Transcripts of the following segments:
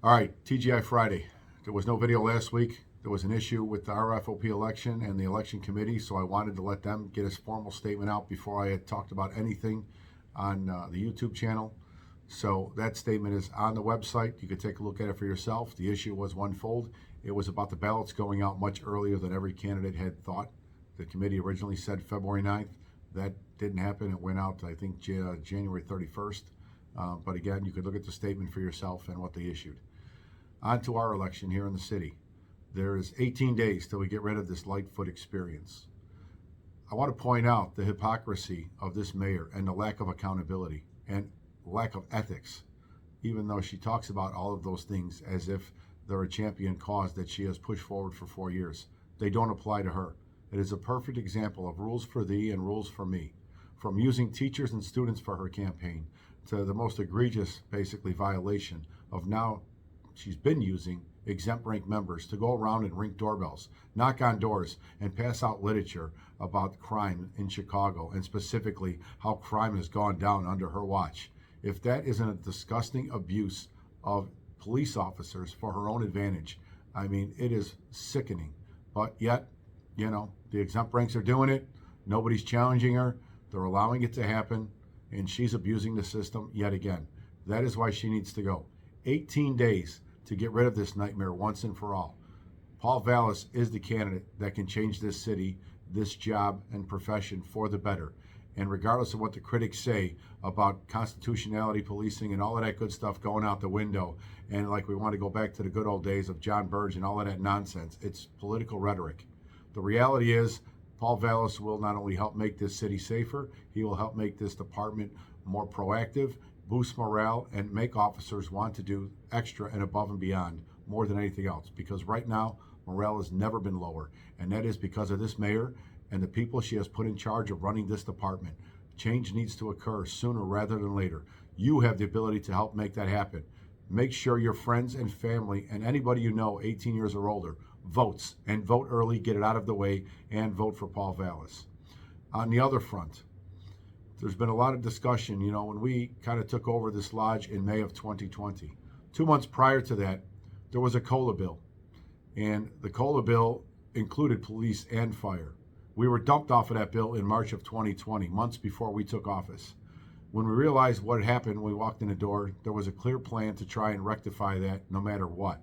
All right, TGI Friday. There was no video last week. There was an issue with the RFOP election and the election committee, so I wanted to let them get his formal statement out before I had talked about anything on the YouTube channel. So that statement is on the website. You could take a look at it for yourself. The issue was onefold. It was about the ballots going out much earlier than every candidate had thought. The committee originally said February 9th. That didn't happen. It went out, I think, January 31st. But again, you could look at the statement for yourself and what they issued. On to our election here in the city. There is 18 days till we get rid of this Lightfoot experience. I want to point out the hypocrisy of this mayor and the lack of accountability and lack of ethics, even though she talks about all of those things as if they're a champion cause that she has pushed forward for 4 years. They don't apply to her. It is a perfect example of rules for thee and rules for me. From using teachers and students for her campaign to the most egregious, basically, violation of now she's been using exempt rank members to go around and ring doorbells, knock on doors, and pass out literature about crime in Chicago, and specifically how crime has gone down under her watch. If that isn't a disgusting abuse of police officers for her own advantage, I mean, it is sickening. But yet, you know, the exempt ranks are doing it. Nobody's challenging her. They're allowing it to happen, and she's abusing the system yet again. That is why she needs to go. 18 days to get rid of this nightmare once and for all. Paul Vallas is the candidate that can change this city, this job and profession for the better. And regardless of what the critics say about constitutionality, policing, and all of that good stuff going out the window, and like we want to go back to the good old days of John Burge and all of that nonsense, it's political rhetoric. The reality is, Paul Vallas will not only help make this city safer, he will help make this department more proactive, boost morale, and make officers want to do extra and above and beyond more than anything else. Because right now, morale has never been lower. And that is because of this mayor and the people she has put in charge of running this department. Change needs to occur sooner rather than later. You have the ability to help make that happen. Make sure your friends and family and anybody you know 18 years or older votes, and vote early, get it out of the way, and vote for Paul Vallas. On the other front, there's been a lot of discussion, you know, when we kind of took over this lodge in May of 2020. 2 months prior to that, there was a COLA bill. And the COLA bill included police and fire. We were dumped off of that bill in March of 2020, months before we took office. When we realized what had happened when we walked in the door, there was a clear plan to try and rectify that no matter what.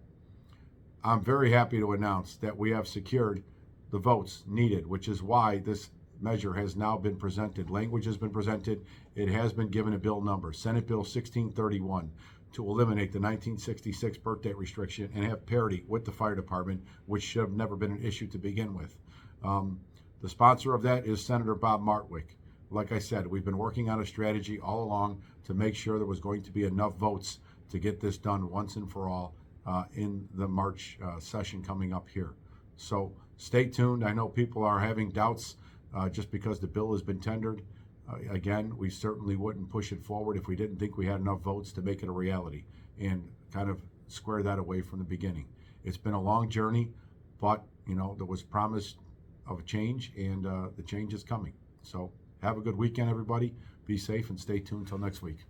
I'm very happy to announce that we have secured the votes needed, which is why this measure has now been presented. Language has been presented. It has been given a bill number, Senate Bill 1631, to eliminate the 1966 birth date restriction and have parity with the fire department, which should have never been an issue to begin with. The sponsor of that is Senator Bob Martwick. Like I said, we've been working on a strategy all along to make sure there was going to be enough votes to get this done once and for all in the March session coming up here. So stay tuned. I know people are having doubts just because the bill has been tendered. Again, we certainly wouldn't push it forward if we didn't think we had enough votes to make it a reality and kind of square that away from the beginning. It's been a long journey, but you know, there was promise of a change, and the change is coming. So have a good weekend, everybody. Be safe and stay tuned till next week.